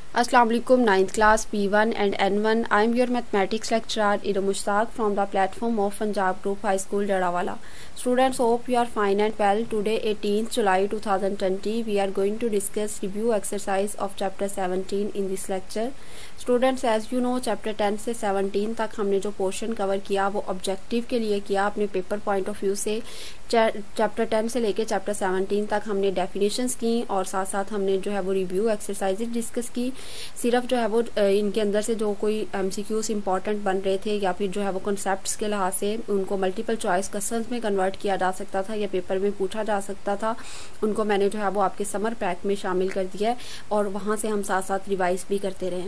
अस्सलाम वालेकुम ninth class P1 and N1. I am your mathematics lecturer Ida Mushtaq from the platform of Punjab Group High School Dadawala. Students, hope you are fine and well. Today 18th July 2020 we are going to discuss review exercise of chapter 17 in this lecture. Students, as you know chapter 10 से 17 तक हमने जो portion cover किया वो objective के लिए किया अपने पेपर पॉइंट ऑफ व्यू से। चैप्टर 10 से लेके चैप्टर 17 तक हमने डेफिनेशंस की और साथ साथ हमने जो है वो रिव्यू एक्सरसाइजेज डिस्कस की। सिर्फ जो है वो इनके अंदर से जो कोई MCQs इंपॉर्टेंट बन रहे थे या फिर जो है वो कॉन्सेप्ट्स के लिहाज से उनको मल्टीपल चॉइस क्वेश्चंस में कन्वर्ट किया जा सकता था या पेपर में पूछा जा सकता था, उनको मैंने जो है वो आपके समर पैक में शामिल कर दिया है और वहाँ से हम साथ साथ रिवाइज भी करते रहे।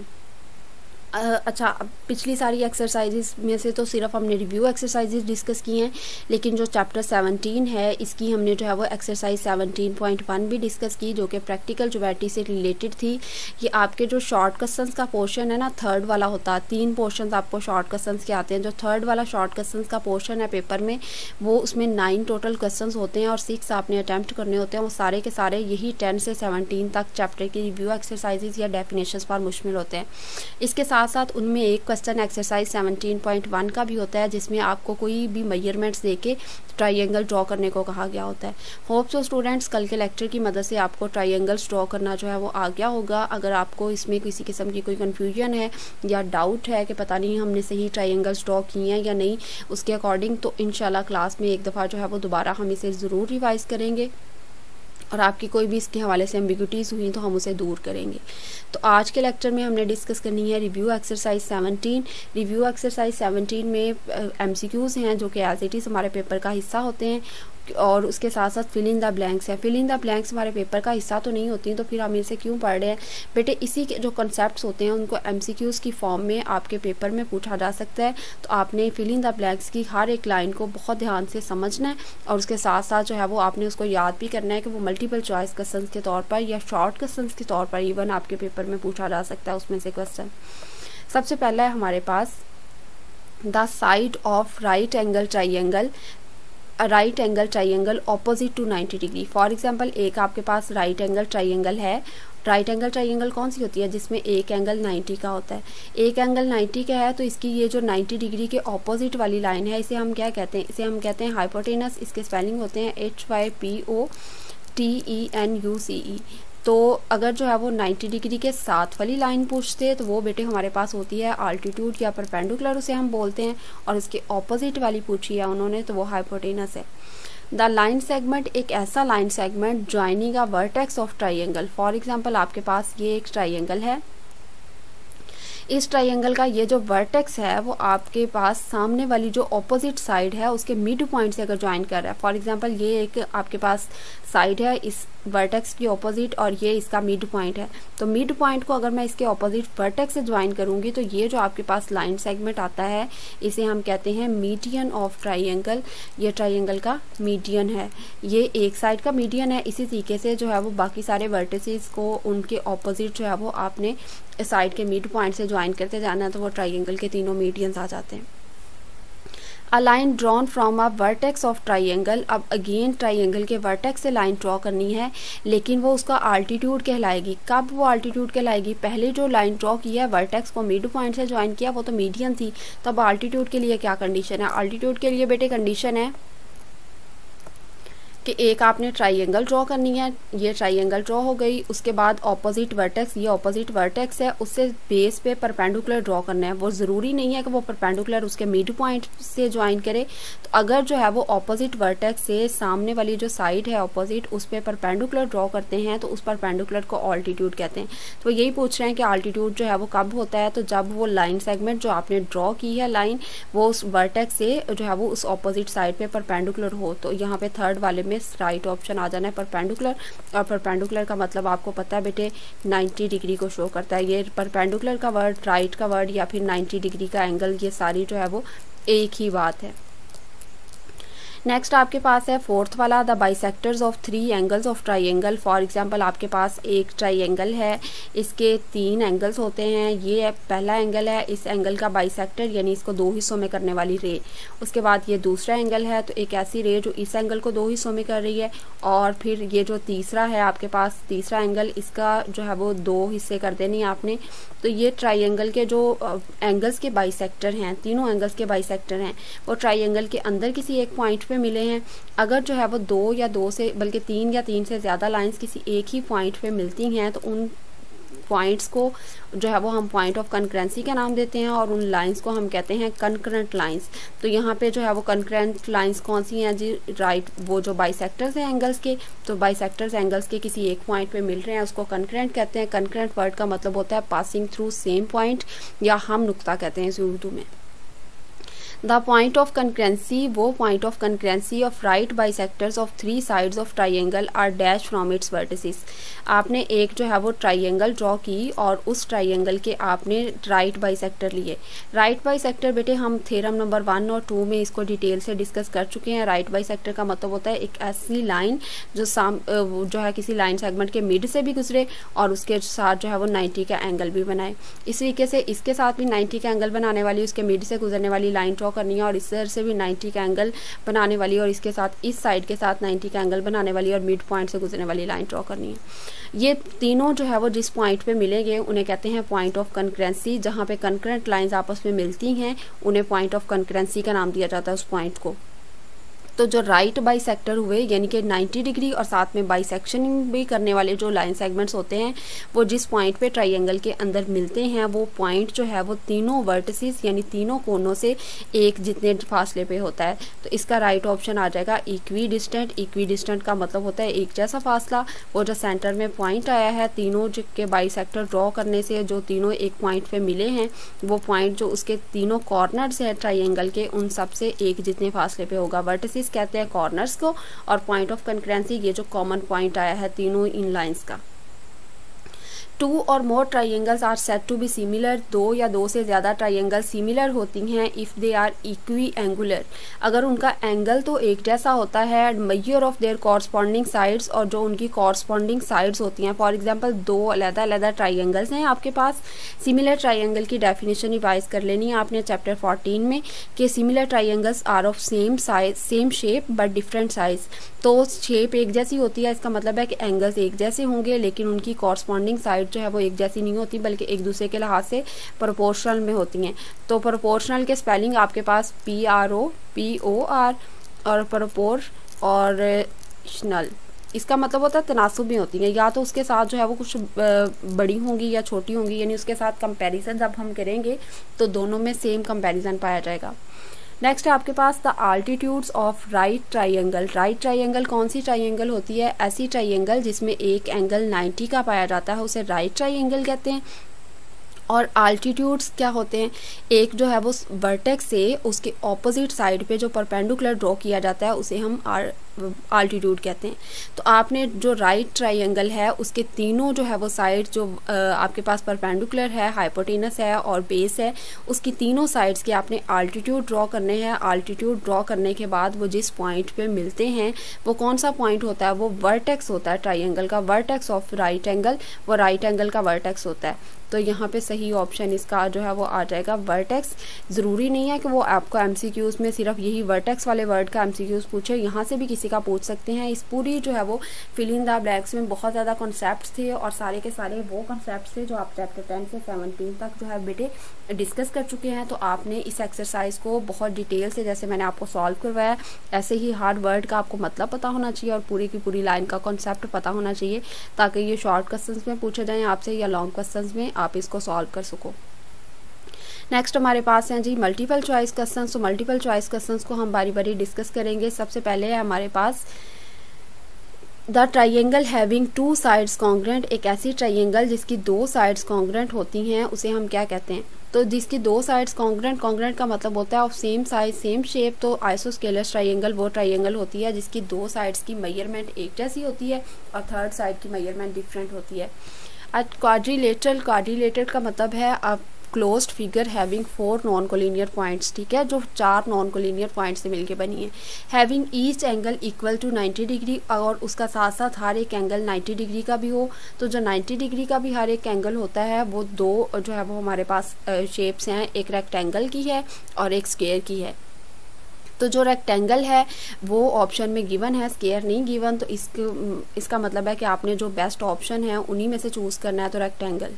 अच्छा, पिछली सारी एक्सरसाइजेस में से तो सिर्फ हमने रिव्यू एक्सरसाइजेस डिस्कस किए हैं, लेकिन जो चैप्टर 17 है इसकी हमने जो है वो एक्सरसाइज 17.1 भी डिस्कस की जो कि प्रैक्टिकल ज्योमेट्री से रिलेटेड थी। ये आपके जो शॉर्ट क्वेश्चंस का पोर्शन है ना, थर्ड वाला होता है। 3 पोर्शन आपको शॉर्ट क्वेश्चंस के आते हैं। जो थर्ड वाला शॉर्ट क्वेश्चंस का पोर्शन है पेपर में, वो उसमें 9 टोटल क्वेश्चन होते हैं और 6 आपने अटैम्प्ट करने होते हैं। वो सारे के सारे यही 10 से 17 तक चैप्टर की रिव्यू एक्सरसाइजेज या डेफिनेशंस पर मुश्तमिल होते हैं। इसके साथ साथ उनमें एक क्वेश्चन एक्सरसाइज 17.1 का भी होता है जिसमें आपको कोई भी मेजरमेंट्स देके ट्रायंगल ड्रॉ करने को कहा गया होता है। होप सो स्टूडेंट्स कल के लेक्चर की मदद से आपको ट्रायंगल्स ड्रॉ करना जो है वो आ गया होगा। अगर आपको इसमें किसी किस्म की कोई कन्फ्यूजन है या डाउट है कि पता नहीं हमने सही ट्रायंगल्स ड्रॉ किए हैं या नहीं, उसके अकॉर्डिंग तो इंशाल्लाह क्लास में एक दफ़ा जो है वो दोबारा हम इसे ज़रूर रिवाइज़ करेंगे और आपकी कोई भी इसके हवाले से एम्बिग्यूटीज़ हुई तो हम उसे दूर करेंगे। तो आज के लेक्चर में हमने डिस्कस करनी है रिव्यू एक्सरसाइज 17। रिव्यू एक्सरसाइज 17 में MCQs हैं जो कि एज इट इज़ हमारे पेपर का हिस्सा होते हैं और उसके साथ साथ फिल इन द ब्लैंक्स है। फिल इन द ब्लैंक्स हमारे पेपर का हिस्सा तो नहीं होती, तो फिर हम इसे क्यों पढ़ रहे हैं बेटे? इसी के जो कॉन्सेप्ट्स होते हैं उनको MCQs की फॉर्म में आपके पेपर में पूछा जा सकता है। तो आपने फिल इन द ब्लैंक्स की हर एक लाइन को बहुत ध्यान से समझना है और उसके साथ साथ जो है वो आपने उसको याद भी करना है कि वो मल्टीपल चॉइस क्वेश्चन के तौर पर या शॉर्ट क्वेश्चन के तौर पर इवन आपके पेपर में पूछा जा सकता है उसमें से क्वेश्चन। सबसे पहला है हमारे पास the side of right angle triangle opposite to 90 degree. For example एक आपके पास राइट एंगल ट्राइंगल है। राइट एंगल ट्राइंगल कौन सी होती है? जिसमें एक एंगल 90 का होता है। एक एंगल 90 का है तो इसकी ये जो 90 डिग्री के ऑपोजिट वाली लाइन है इसे हम क्या कहते हैं? इसे हम कहते हैं हाइपोटेनस। इसके स्पेलिंग होते हैं HYPOTENUCE। तो अगर जो है वो 90 डिग्री के साथ वाली लाइन पूछते हैं तो वो बेटे हमारे पास होती है आल्टीट्यूड या परपेंडिकुलर उसे हम बोलते हैं, और इसके ऑपोजिट वाली पूछी है उन्होंने तो वो हाइपोटेनस है। द लाइन सेगमेंट एक ऐसा line segment joining a vertex of triangle. For example आपके पास ये एक ट्राइंगल है। इस ट्राइंगल का ये जो वर्टेक्स है वो आपके पास सामने वाली जो ऑपोजिट साइड है उसके मिड पॉइंट से अगर ज्वाइन कर रहा है। फॉर एग्जांपल ये एक आपके पास साइड है इस वर्टेक्स की ऑपोजिट और ये इसका मिड पॉइंट है, तो मिड पॉइंट को अगर मैं इसके ऑपोजिट वर्टेक्स से ज्वाइन करूंगी तो ये जो आपके पास लाइन सेगमेंट आता है इसे हम कहते हैं मीडियन ऑफ ट्राइंगल। ये ट्राइंगल का मीडियन है, ये एक साइड का मीडियन है। इसी तरीके से जो है वो बाकी सारे वर्टिसेस को उनके ऑपोजिट जो है वो आपने साइड के मिड पॉइंट से ज्वाइन करते जाना है तो वो ट्राइंगल के तीनों मीडियंस आ जाते हैं। A line drawn from a vertex of triangle. अब अगेन ट्राइंगल के वर्टेक्स से लाइन ड्रॉ करनी है, लेकिन वो उसका आल्टीट्यूड कहलाएगी। कब वो आल्टीट्यूड कहलाएगी? पहले जो लाइन ड्रॉ किया है वर्टेक्स को मिड पॉइंट से ज्वाइन किया वो तो मीडियन थी, तब आल्टीट्यूड के लिए क्या कंडीशन है? आल्टीट्यूड के लिए बेटे कंडीशन है कि एक आपने ट्राइंगल ड्रॉ करनी है। ये ट्राइंगल ड्रॉ हो गई, उसके बाद ऑपोजिट वर्टेक्स, ये ऑपोजिट वर्टेक्स है, उससे बेस पे परपेंडिकुलर ड्रॉ करना है। वो ज़रूरी नहीं है कि वो परपेंडिकुलर उसके मिड पॉइंट से ज्वाइन करे। तो अगर जो है वो ऑपोजिट वर्टेक्स से सामने वाली जो साइड है ऑपोजिट उस पर परपेंडिकुलर ड्रॉ करते हैं तो उस परपेंडिकुलर को ऑल्टीट्यूड कहते हैं। तो यही पूछ रहे हैं कि ऑल्टीट्यूड जो है वो कब होता है? तो जब वो लाइन सेगमेंट जो आपने ड्रॉ की है लाइन वो उस वर्टेक्स से जो है वो उस ऑपोजिट साइड पे परपेंडिकुलर हो। तो यहाँ पे थर्ड वाले में राइट ऑप्शन आ जाना है परपेंडिकुलर, और परपेंडिकुलर का मतलब आपको पता है बेटे 90 डिग्री को शो करता है। ये परपेंडिकुलर का वर्ड, राइट का वर्ड या फिर 90 डिग्री का एंगल, ये सारी जो है वो एक ही बात है। नेक्स्ट आपके पास है फोर्थ वाला, the bisectors of 3 angles of triangle. For example आपके पास एक ट्राइंगल है, इसके 3 एंगल्स होते हैं, ये पहला एंगल है, इस एंगल का बाइसेक्टर यानी इसको 2 हिस्सों में करने वाली रे। उसके बाद ये दूसरा एंगल है, तो एक ऐसी रे जो इस एंगल को 2 हिस्सों में कर रही है, और फिर ये जो तीसरा है आपके पास, तीसरा एंगल, इसका जो है वो 2 हिस्से कर देने हैं आपने। तो ये ट्राइंगल के जो एंगल्स के बाइसेक्टर हैं, तीनों एंगल्स के बाइसेक्टर हैं, वो ट्राइंगल के अंदर किसी एक पॉइंट पे मिले हैं। अगर जो है वो 2 या 2 से बल्कि 3 या 3 से ज़्यादा लाइंस किसी एक ही पॉइंट पे मिलती हैं, तो उन पॉइंट्स को जो है वो हम पॉइंट ऑफ कंकरेंसी का नाम देते हैं, और उन लाइंस को हम कहते हैं कंकरेंट लाइंस। तो यहाँ पे जो है वो कंकरेंट लाइंस कौन सी हैं जी? राइट, वो जो बाइसेक्टर्स हैं एंगल्स के, तो बाइसेक्टर्स एंगल्स के किसी एक पॉइंट पे मिल रहे हैं, उसको कंकरेंट कहते हैं। कंकरेंट वर्ड का मतलब होता है पासिंग थ्रू सेम पॉइंट, या हम नुक्ता कहते हैं इसे उर्दू में। द पॉइंट ऑफ कंकरेंसी, वो point of concurrency of right bisectors of 3 sides of triangle are dash from its vertices. आपने एक जो है वो ट्राइंगल ड्रॉ की, और उस ट्राइंगल के आपने राइट बाइसेक्टर लिए। राइट बाइसेक्टर बेटे हम थ्योरम नंबर 1 और 2 में इसको डिटेल से डिस्कस कर चुके हैं। राइट बाइसेक्टर का मतलब होता है एक ऐसी लाइन जो है किसी लाइन सेगमेंट के मिड से भी गुजरे, और उसके साथ जो है वो 90 का एंगल भी बनाए। इस तरीके से इसके साथ भी 90 का एंगल बनाने वाली, उसके मिड से गुजरने वाली लाइन ड्रॉ करनी है, और इस तरह से भी 90 का एंगल बनाने वाली, और इसके साथ इस साइड के साथ 90 का एंगल बनाने वाली, और मिड पॉइंट से गुजरने वाली लाइन ड्रॉ करनी है। ये तीनों जो है वो जिस पॉइंट पे मिलेंगे उन्हें कहते हैं पॉइंट ऑफ कंकरेंसी। जहाँ पे कंकरेंट लाइंस आपस में मिलती हैं उन्हें पॉइंट ऑफ कंकरेंसी का नाम दिया जाता है उस पॉइंट को। तो जो राइट बाइसेक्टर हुए यानी कि 90 डिग्री और साथ में बाइसेक्शनिंग भी करने वाले जो लाइन सेगमेंट्स होते हैं, वो जिस पॉइंट पे ट्राइंगल के अंदर मिलते हैं, वो पॉइंट जो है वो तीनों वर्टिसेस यानी तीनों कोनों से एक जितने फासले पे होता है। तो इसका राइट ऑप्शन आ जाएगा इक्वी डिस्टेंट। इक्वी डिस्टेंट का मतलब होता है एक जैसा फासला। वो जो सेंटर में पॉइंट आया है, तीनों के बाइसेक्टर ड्रॉ करने से जो तीनों एक पॉइंट पे मिले हैं, वो पॉइंट जो उसके तीनों कॉर्नर्स है ट्राइंगल के, उन सबसे एक जितने फासले पे होगा। वर्टिसेस कहते हैं कॉर्नर्स को, और पॉइंट ऑफ कंकरेंसी ये जो कॉमन पॉइंट आया है तीनों इन लाइंस का। 2 और more triangles are said to be similar. 2 या 2 से ज़्यादा ट्राइंगल सिमिलर होती हैं if they are equiangular, अगर उनका एंगल तो एक जैसा होता है। Measure of their corresponding sides, और जो उनकी कॉरस्पॉन्डिंग साइड्स होती हैं। फॉर एग्जांपल 2 अलग-अलग ट्राइंगल्स हैं आपके पास। सिमिलर ट्राइंगल की डेफिनेशन रिवाइज कर लेनी है आपने चैप्टर 14 में, कि similar triangles are of same size same shape but different size. तो शेप एक जैसी होती है, इसका मतलब है कि एंगल्स एक जैसे होंगे, लेकिन उनकी कॉरस्पॉन्डिंग साइड जो है वो एक जैसी नहीं होती, बल्कि एक दूसरे के लिहाज से प्रोपोर्शनल में होती हैं। तो प्रोपोर्शनल के स्पेलिंग आपके पास PROPOR और प्रोपोर्शनल, इसका मतलब होता है तनासुब में होती हैं, या तो उसके साथ जो है वो कुछ बड़ी होंगी या छोटी होंगी, यानी उसके साथ कंपैरिजन जब हम करेंगे तो दोनों में सेम कंपैरिजन पाया जाएगा। नेक्स्ट है आपके पास the altitudes of right triangle. Right triangle कौन सी ट्राइंगल होती है? ऐसी ट्राइंगल जिसमें एक एंगल 90 का पाया जाता है उसे राइट ट्राइंगल कहते हैं। और आल्टीट्यूड्स क्या होते हैं? एक जो है वो वर्टेक्स से उसके ऑपोजिट साइड पे जो परपेंडिकुलर ड्रॉ किया जाता है उसे हम आल्टीट्यूड कहते हैं। तो आपने जो राइट ट्राइंगल है उसके तीनों जो है वो साइड जो आपके पास परपेंडिकुलर है, हाइपोटेनस है और बेस है, उसकी तीनों साइड्स के आपने आल्टीट्यूड ड्रॉ करने हैं। आल्टीट्यूड ड्रॉ करने के बाद वो जिस पॉइंट पे मिलते हैं वो कौन सा पॉइंट होता है? वो वर्टेक्स होता है ट्राइंगल का, वर्टेक्स ऑफ राइट एंगल, वो राइट एंगल का वर्टेक्स होता है। तो यहाँ पे सही ऑप्शन इसका जो है वो आ जाएगा वर्टेक्स। ज़रूरी नहीं है कि वो आपको एमसीक्यूज़ में सिर्फ यही वर्टेक्स वाले वर्ड का एमसीक्यूज़ पूछे, यहाँ से भी किसी का पूछ सकते हैं। इस पूरी जो है वो फिल इन द ब्लैंक्स में बहुत ज़्यादा कॉन्सेप्ट्स थे, और सारे के सारे वो कॉन्सेप्ट्स थे जो आप चैप्टर 10 से 17 तक जो है बेटे डिस्कस कर चुके हैं। तो आपने इस एक्सरसाइज को बहुत डिटेल से, जैसे मैंने आपको सॉल्व करवाया, ऐसे ही हार्ड वर्ड का आपको मतलब पता होना चाहिए और पूरी की पूरी लाइन का कॉन्सेप्ट पता होना चाहिए, ताकि ये शॉर्ट क्वेश्चंस में पूछे जाएँ आपसे या लॉन्ग क्वेश्चंस में आप इसको सॉल्व कर सको। नेक्स्ट हमारे पास हैं जी मल्टीपल चॉइस क्वेश्चंस। तो मल्टीपल चॉइस क्वेश्चंस को हम बारी बारी डिस्कस करेंगे। सबसे पहले है हमारे पास the triangle having 2 sides congruent. एक ऐसी ट्राइंगल जिसकी 2 साइड्स कॉन्ग्रुएंट होती हैं उसे हम क्या कहते हैं? तो जिसकी 2 साइड्स कॉन्ग्रुएंट, कॉन्ग्रुएंट का मतलब होता है of same size same shape. तो आइसोस्केलस ट्राइंगल वो ट्राइंगल होती है जिसकी 2 साइड्स की मेजरमेंट एक जैसी होती है और थर्ड साइड की मेजरमेंट डिफरेंट होती है। क्वाड्रिलेटरल, क्वाड्रिलेटरल का मतलब है अब closed figure having 4 non collinear points, ठीक है, जो 4 नॉन कोलिनियर पॉइंट से मिलके बनी है। Having each angle equal to 90 degree, और उसका साथ साथ हर एक एंगल 90 डिग्री का भी हो। तो जो 90 डिग्री का भी हर एक एंगल होता है वो दो जो है वो हमारे पास शेप्स हैं, एक रेक्टेंगल की है और एक स्क्वायर की है। तो जो रेक्टेंगल है वो ऑप्शन में गिवन है, स्क्वायर नहीं गिवन, तो इसका मतलब है कि आपने जो बेस्ट ऑप्शन है उन्हीं में से चूज़ करना है, तो रेक्टेंगल।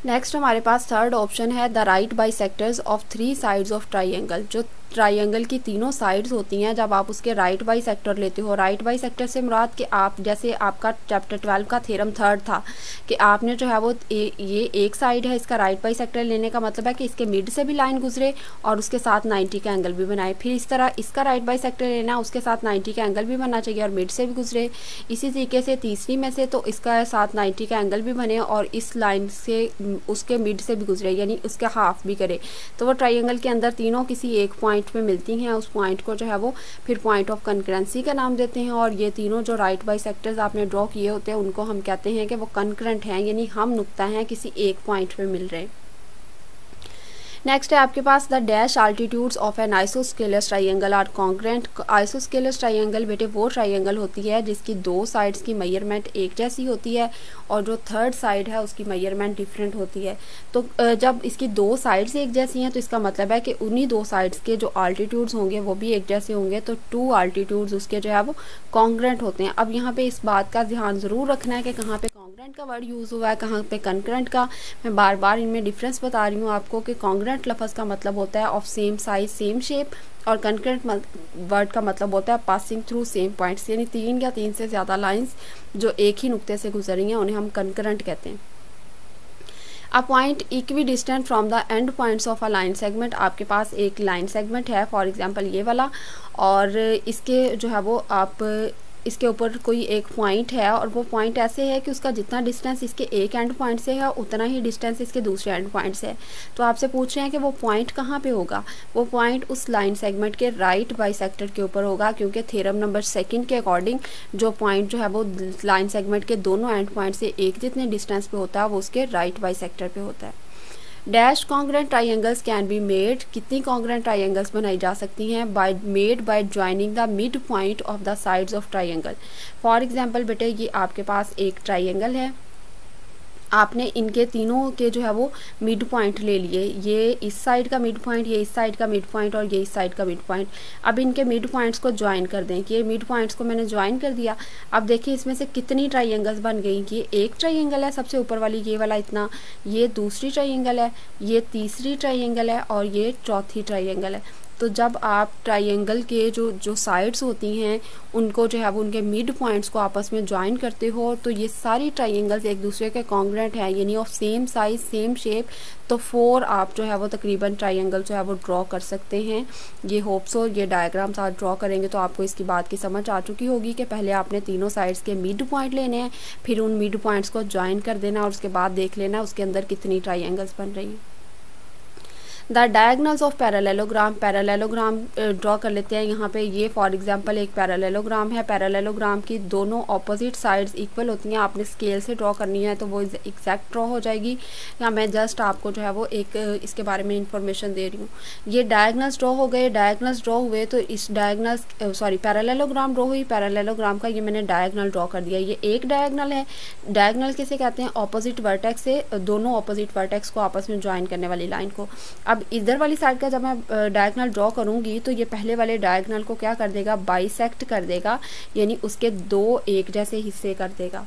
नेक्स्ट हमारे पास थर्ड ऑप्शन है the right bisectors of 3 sides of triangle. जो ट्राइंगल की तीनों साइड्स होती हैं, जब आप उसके राइट बाइसेक्टर लेते हो, राइट बाइसेक्टर से मुराद कि आप जैसे आपका चैप्टर 12 का थ्योरम थर्ड था कि आपने जो है वो ये एक साइड है, इसका राइट बाइसेक्टर लेने का मतलब है कि इसके मिड से भी लाइन गुजरे और उसके साथ 90 का एंगल भी बनाए। फिर इस तरह इसका राइट बाइसेक्टर लेना है, उसके साथ 90 का एंगल भी बनना चाहिए और मिड से भी गुजरे। इसी तरीके से तीसरी में से तो इसका साथ 90 का एंगल भी बने और इस लाइन से उसके मिड से भी गुजरे, यानी उसके हाफ भी करे। तो वो ट्राइंगल के अंदर तीनों किसी एक पॉइंट पे मिलती हैं, उस पॉइंट को जो है वो फिर पॉइंट ऑफ कंकरेंसी का नाम देते हैं। और ये तीनों जो राइट बाइसेक्टर्स आपने ड्रॉ किए होते हैं उनको हम कहते हैं कि वो कंकरेंट हैं, यानी हम नुक्ता हैं किसी एक पॉइंट पे मिल रहे हैं। नेक्स्ट है आपके पास the dash altitudes of an isosceles triangle are congruent. Isosceles triangle बेटे वो ट्राइंगल होती है जिसकी 2 साइड्स की मेजरमेंट एक जैसी होती है और जो थर्ड साइड है उसकी मेजरमेंट डिफरेंट होती है। तो जब इसकी 2 साइड्स एक जैसी हैं तो इसका मतलब है कि उन्हीं 2 साइड्स के जो आल्टीट्यूड्स होंगे वो भी एक जैसे होंगे, तो 2 आल्टीट्यूड्स उसके जो है वो कॉन्ग्रेंट होते हैं। अब यहाँ पे इस बात का ध्यान ज़रूर रखना है कि कहाँ पे कॉन्ग्रेंट का वर्ड यूज़ हुआ है, कहाँ पे कंकरेंट का। मैं बार बार इनमें डिफरेंस बता रही हूँ आपको कि कॉन्ग्रेंट लफ्ज़ का मतलब होता है of same size same shape और कंकरेंट वर्ड का मतलब होता है पासिंग थ्रू सेम पॉइंट्स, यानी 3 या 3 से ज़्यादा लाइंस जो एक ही नुक्ते से गुजर रही हैं उन्हें हम कंकरेंट कहते हैं। A point equi distant from the end points of a line segment. आपके पास एक लाइन सेगमेंट है, फॉर एग्जांपल ये वाला, और इसके जो है वो आप इसके ऊपर कोई एक पॉइंट है और वो पॉइंट ऐसे है कि उसका जितना डिस्टेंस इसके एक एंड पॉइंट से है उतना ही डिस्टेंस इसके दूसरे एंड पॉइंट से है। तो आपसे पूछ रहे हैं कि वो पॉइंट कहाँ पे होगा। वो पॉइंट उस लाइन सेगमेंट के राइट बाइसेक्टर के ऊपर होगा, क्योंकि थ्योरम नंबर 2 के अकॉर्डिंग जो पॉइंट जो है वो लाइन सेगमेंट के दोनों एंड पॉइंट से एक जितने डिस्टेंस पे होता है वो उसके राइट बाइसेक्टर पे होता है। Dash congruent triangles can be made. कितनी कॉन्ग्रेंट ट्राइंगल्स बनाई जा सकती हैं? Made by joining the mid point of the sides of triangle. For example बेटे ये आपके पास एक ट्राइंगल है, आपने इनके तीनों के जो है वो मिड पॉइंट ले लिए, ये इस साइड का मिड पॉइंट, ये इस साइड का मिड पॉइंट और ये इस साइड का मिड पॉइंट। अब इनके मिड पॉइंट्स को ज्वाइन कर दें कि ये मिड पॉइंट्स को मैंने ज्वाइन कर दिया। अब देखिए इसमें से कितनी ट्राइंगल्स बन गई। ये एक ट्राइंगल है सबसे ऊपर वाली, ये वाला इतना, ये दूसरी ट्राइंगल है, ये तीसरी ट्राइंगल है और ये चौथी ट्राइंगल है। तो जब आप ट्राइंगल के जो साइड्स होती हैं उनको जो है वो उनके मिड पॉइंट्स को आपस में ज्वाइन करते हो तो ये सारी ट्राइंगल्स एक दूसरे के कॉन्ग्रेंट हैं, यानी of same size same shape. तो 4 आप जो है वो तकरीबन ट्राइंगल जो है वो ड्रॉ कर सकते हैं। ये होप्स हो ये डायग्राम्स आप ड्रॉ करेंगे तो आपको इसकी बात की समझ आ चुकी होगी कि पहले आपने तीनों साइड्स के मिड पॉइंट लेने हैं, फिर उन मिड पॉइंट्स को ज्वाइन कर देना और उसके बाद देख लेना उसके अंदर कितनी ट्राइंगल्स बन रही हैं। The diagonals of parallelogram. Parallelogram draw कर लेते हैं। यहाँ पे ये फॉर एग्जांपल एक पैरेललोग्राम है। पैरेललोग्राम की दोनों ऑपोजिट साइड्स इक्वल होती हैं। आपने स्केल से ड्रॉ करनी है तो वो एग्जैक्ट ड्रॉ हो जाएगी। या मैं जस्ट आपको जो है वो एक इसके बारे में इंफॉर्मेशन दे रही हूँ। ये डायगनल्स ड्रॉ हो गए, डायगनल्स ड्रॉ हुए तो इस डायगनल्स पैरेललोग्राम ड्रॉ हुई, पैरेललोग्राम का ये मैंने डायगनल ड्रॉ कर दिया। ये एक डायगनल है। डायगनल किसे कहते हैं? ऑपोजिट वर्टेक्स से दोनों ऑपोजिट वर्टेक्स को आपस में ज्वाइन करने वाली लाइन को। अब इधर वाली साइड का जब मैं डायगोनल ड्रॉ करूंगी तो ये पहले वाले डायगोनल को क्या कर देगा? बाइसेक्ट कर देगा, यानी उसके 2 एक जैसे हिस्से कर देगा।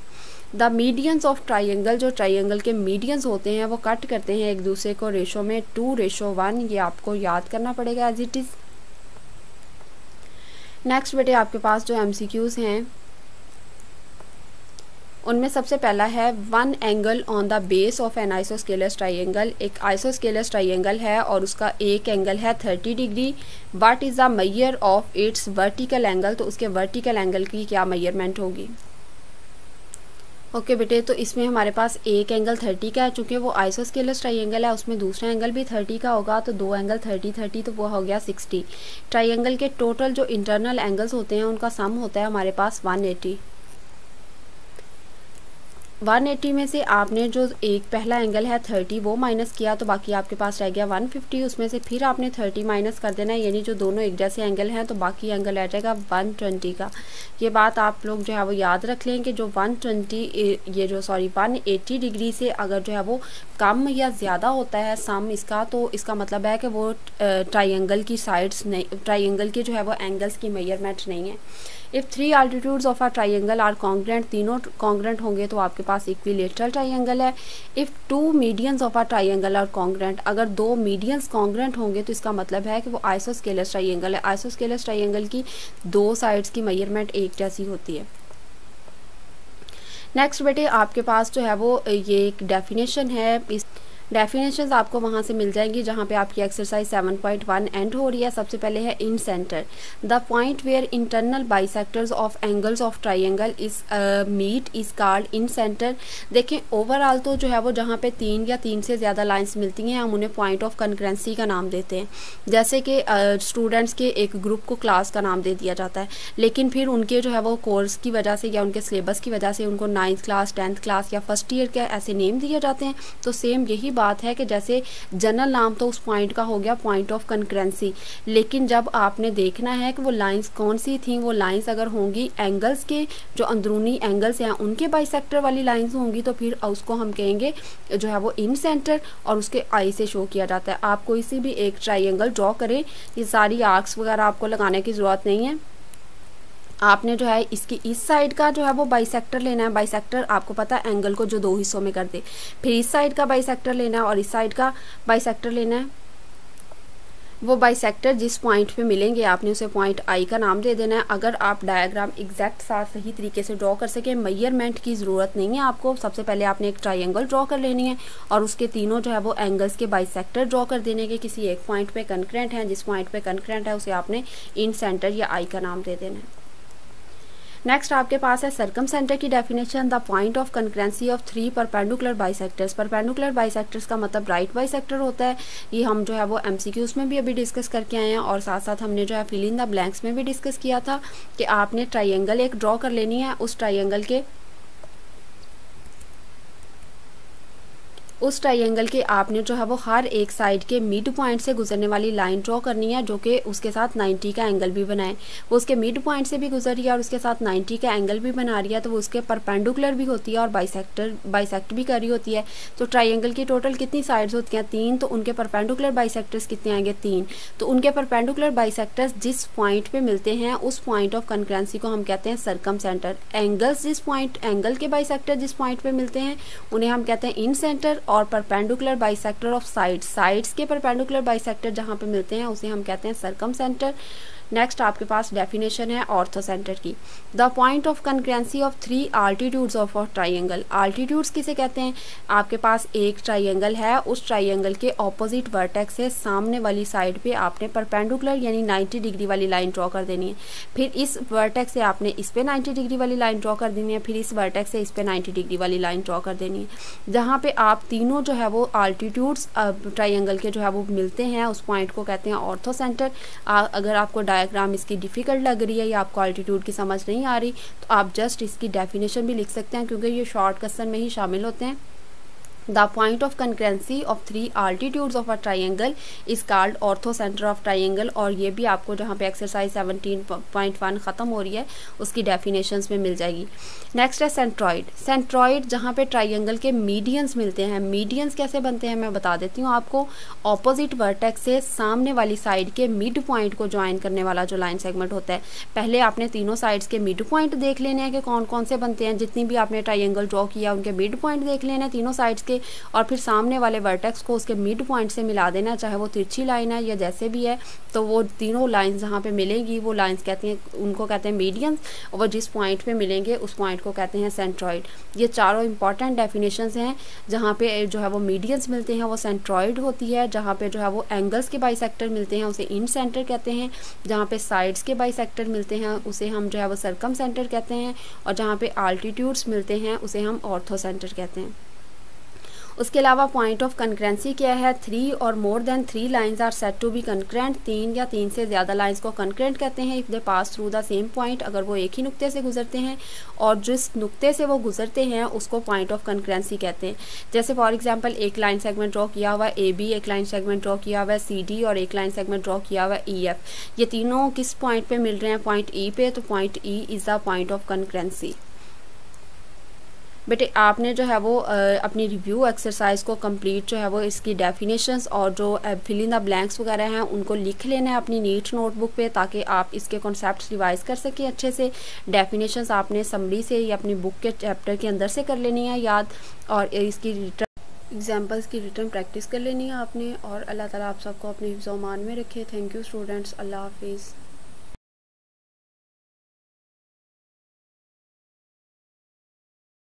The medians of triangle. जो ट्राइंगल के मीडियंस होते हैं वो कट करते हैं एक दूसरे को रेशो में 2:1। ये आपको याद करना पड़ेगा एज इट इज़। नेक्स्ट बेटे आपके पास जो MCQs हैं उनमें सबसे पहला है 1 angle on the base of an isosceles triangle. एक आइसोस्केलस ट्राइंगल है और उसका एक एंगल है 30 degree. What is the measure of its vertical angle. तो उसके वर्टिकल एंगल की क्या मेजरमेंट होगी? ओके बेटे, तो इसमें हमारे पास एक एंगल 30 का है। चूँकि वो आइसोस्केलस ट्राइंगल है उसमें दूसरा एंगल भी 30 का होगा, तो 2 एंगल 30 तो वो हो गया 60। ट्राइंगल के टोटल जो इंटरनल एंगल्स होते हैं उनका सम होता है हमारे पास 180। 180 में से आपने जो एक पहला एंगल है 30 वो माइनस किया तो बाकी आपके पास रह गया 150, उसमें से फिर आपने 30 माइनस कर देना है, यानी जो दोनों एक जैसे एंगल हैं तो बाकी एंगल रह जाएगा 120 का। ये बात आप लोग जो है वो याद रख लें कि जो 180 डिग्री से अगर जो है वो कम या ज़्यादा होता है सम इसका, तो इसका मतलब है कि वो ट्राइंगल की साइड्स नहीं, ट्राइंगल के जो है वो एंगल्स की मेजरमेंट नहीं है। If 3 altitudes of a triangle are congruent, तीनों कॉन्ग्रेंट होंगे तो आपके पास इक्विलेटरल ट्राइंगल है। If 2 medians of a triangle are congruent, अगर 2 मीडियंस कॉन्ग्रेंट होंगे तो इसका मतलब है कि वो आइसोस्केलस ट्राइंगल है। आइसोस्केलस ट्राइंगल की 2 साइड्स की मेजरमेंट एक जैसी होती है। नेक्स्ट बेटे आपके पास जो है वो ये एक डेफिनेशन है, इस डेफिनेशंस आपको वहाँ से मिल जाएंगी जहाँ पे आपकी एक्सरसाइज 7.1 एंड हो रही है। सबसे पहले है incentre, the point where internal bisectors of angles of triangle is meet is called incentre. देखें ओवरऑल तो जो है वो जहाँ पे 3 या 3 से ज़्यादा लाइंस मिलती हैं हम उन्हें पॉइंट ऑफ कंकरेंसी का नाम देते हैं। जैसे कि स्टूडेंट्स के एक ग्रुप को क्लास का नाम दे दिया जाता है, लेकिन फिर उनके जो है वो कोर्स की वजह से या उनके सिलेबस की वजह से उनको 9th क्लास 10th क्लास या फर्स्ट ईयर के ऐसे नेम दिए जाते हैं। तो सेम यही बात है कि जैसे जनरल नाम तो उस पॉइंट का हो गया पॉइंट ऑफ कंकरेंसी, लेकिन जब आपने देखना है कि वो लाइंस कौन सी थी, वो लाइंस अगर होंगी एंगल्स के जो अंदरूनी एंगल्स हैं उनके बाइसेक्टर वाली लाइंस होंगी तो फिर उसको हम कहेंगे जो है वो इन सेंटर, और उसके आई से शो किया जाता है। आप कोई सी भी एक ट्राइंगल ड्रॉ करें, ये सारी आर्क्स वगैरह आपको लगाने की ज़रूरत नहीं है। आपने जो है इसकी इस साइड का जो है वो बाइसेक्टर लेना है। बाइसेक्टर आपको पता है एंगल को जो 2 हिस्सों में कर दे, फिर इस साइड का बाइसेक्टर लेना है और इस साइड का बाइसेक्टर लेना है। वो बाइसेक्टर जिस पॉइंट पे मिलेंगे आपने उसे पॉइंट आई का नाम दे देना है। अगर आप डायग्राम एग्जैक्ट साथ सही तरीके से ड्रॉ कर सके, मेजरमेंट की ज़रूरत नहीं है आपको। सबसे पहले आपने एक ट्राइंगल ड्रॉ कर लेनी है और उसके तीनों जो है वो एंगल्स के बाइसेक्टर ड्रॉ कर देने के, किसी एक पॉइंट पे कंकरेंट है, जिस पॉइंट पे कंकरेंट है उसे आपने इन सेंटर या आई का नाम दे देना है। नेक्स्ट आपके पास है सर्कम सेंटर की definition, the point of concurrency of 3 perpendicular bisectors. Perpendicular bisectors का मतलब राइट बाइसेक्टर होता है। ये हम जो है वो MCQs में भी अभी डिस्कस करके आए हैं और साथ साथ हमने जो है फिल इन द ब्लैंक्स में भी डिस्कस किया था कि आपने ट्राइंगल एक ड्रॉ कर लेनी है, उस ट्राइंगल के आपने जो है वो हर एक साइड के मिड पॉइंट से गुजरने वाली लाइन ड्रॉ करनी है जो कि उसके साथ 90 का एंगल भी बनाए। वो उसके मिड पॉइंट से भी गुजर रही है और उसके साथ 90 का एंगल भी बना रही है, तो वो उसके परपेंडिकुलर भी होती है और बाइसेक्ट भी कर रही होती है। तो ट्राइंगल की टोटल कितनी साइड्स होती हैं? 3। तो उनके परपेंडिकुलर बाइसेक्टर्स कितने आएंगे? 3। तो उनके परपेंडिकुलर बाइसेक्टर्स जिस पॉइंट पे मिलते हैं उस पॉइंट ऑफ कंकरेंसी को हम कहते हैं सर्कम सेंटर। एंगल्स जिस पॉइंट, एंगल के बाइसेक्टर जिस पॉइंट पे मिलते हैं उन्हें हम कहते हैं इन सेंटर, और परपेंडिकुलर बाइसेक्टर ऑफ साइड्स के परपेंडिकुलर बाइसेक्टर जहां पे मिलते हैं उसे हम कहते हैं सर्कम सेंटर। नेक्स्ट आपके पास डेफिनेशन है ऑर्थो सेंटर की, the point of concurrency of 3 altitudes of a triangle. Altitudes किसे कहते हैं? आपके पास एक ट्राइंगल है, उस ट्राइंगल के ऑपोजिट वर्टेक्स से सामने वाली साइड पे आपने परपेंडिकुलर यानी 90 डिग्री वाली लाइन ड्रॉ कर देनी है। फिर इस वर्टेक्स से आपने इस पे 90 डिग्री वाली लाइन ड्रॉ कर देनी है, फिर इस वर्टेक्स से इस पे 90 डिग्री वाली लाइन ड्रॉ कर देनी है। जहाँ पे आप तीनों जो है वो आल्टीट्यूड्स ट्राइंगल के जो है वो मिलते हैं उस पॉइंट को कहते हैं ऑर्थो सेंटर। अगर आपको डायग्राम इसकी डिफ़िकल्ट लग रही है या आपको अल्टीट्यूड की समझ नहीं आ रही तो आप जस्ट इसकी डेफिनेशन भी लिख सकते हैं क्योंकि ये शॉर्ट क्वेश्चन में ही शामिल होते हैं। The point of concurrency of 3 altitudes of a triangle is called orthocentre of triangle. और ये भी आपको जहाँ पे एक्सरसाइज 17.1 ख़त्म हो रही है उसकी डेफिनेशंस में मिल जाएगी। नेक्स्ट है सेंट्रॉइड। सेंट्रॉइड जहाँ पे ट्राइंगल के मीडियंस मिलते हैं। मीडियंस कैसे बनते हैं मैं बता देती हूँ आपको। ऑपोजिट वर्टेक्स से सामने वाली साइड के मिड पॉइंट को ज्वाइन करने वाला जो लाइन सेगमेंट होता है, पहले आपने तीनों साइड्स के मिड पॉइंट देख लेने हैं कि कौन कौन से बनते हैं। जितनी भी आपने ट्राइंगल ड्रॉ किया उनके मिड पॉइंट देख लेने हैं तीनों साइड्स के, और फिर सामने वाले वर्टेक्स को उसके मिड पॉइंट से मिला देना, चाहे वो तिरछी लाइन है या जैसे भी है। तो वो तीनों लाइंस जहाँ पे मिलेंगी वो लाइंस कहती हैं, उनको कहते हैं मीडियंस, और वो जिस पॉइंट पे मिलेंगे उस पॉइंट को कहते हैं सेंट्रॉइड। ये चारों इंपॉर्टेंट डेफिनेशंस हैं। जहाँ पे जो है वो मीडियंस मिलते हैं वो सेंट्रॉइड होती है। जहाँ पे जो है वो एंगल्स के बाइसेक्टर मिलते हैं उसे इन सेंटर कहते हैं। जहाँ पे साइड्स के बाइसेक्टर मिलते हैं उसे हम जो है वो सर्कम सेंटर कहते हैं। और जहाँ पे आल्टीट्यूड्स मिलते हैं उसे हम ऑर्थो सेंटर कहते हैं। उसके अलावा पॉइंट ऑफ कंकरेंसी क्या है, 3 और more than 3 lines are said to be concurrent, 3 या 3 से ज़्यादा लाइंस को कंकरेंट कहते हैं if they pass through the same point, अगर वो एक ही नुक्ते से गुजरते हैं और जिस नुक्ते से वो गुजरते हैं उसको पॉइंट ऑफ कंकरेंसी कहते हैं। जैसे फॉर एग्जांपल एक लाइन सेगमेंट ड्रॉ किया हुआ है AB, एक लाइन सेगमेंट ड्रॉ किया हुआ है CD और एक लाइन सेगमेंट ड्रॉ किया हुआ है EF, ये तीनों किस पॉइंट पे मिल रहे हैं, पॉइंट E पे, तो point E is the point of concurrency. बेटे आपने जो है वो अपनी रिव्यू एक्सरसाइज को कंप्लीट जो है वो इसकी डेफिनेशंस और जो फिल इन द ब्लैंक्स वगैरह हैं उनको लिख लेना है अपनी नीट नोटबुक पे, ताकि आप इसके कॉन्सेप्ट्स रिवाइज कर सकें अच्छे से। डेफिनेशंस आपने समरी से या अपनी बुक के चैप्टर के अंदर से कर लेनी है याद, और इसकी एग्जाम्पल्स की रिटर्न प्रैक्टिस कर लेनी है आपने। और अल्लाह ताला आप सबको अपने हिफ्ज़-ओ-मान में रखे। थैंक यू स्टूडेंट्स, अल्लाह हाफिज़।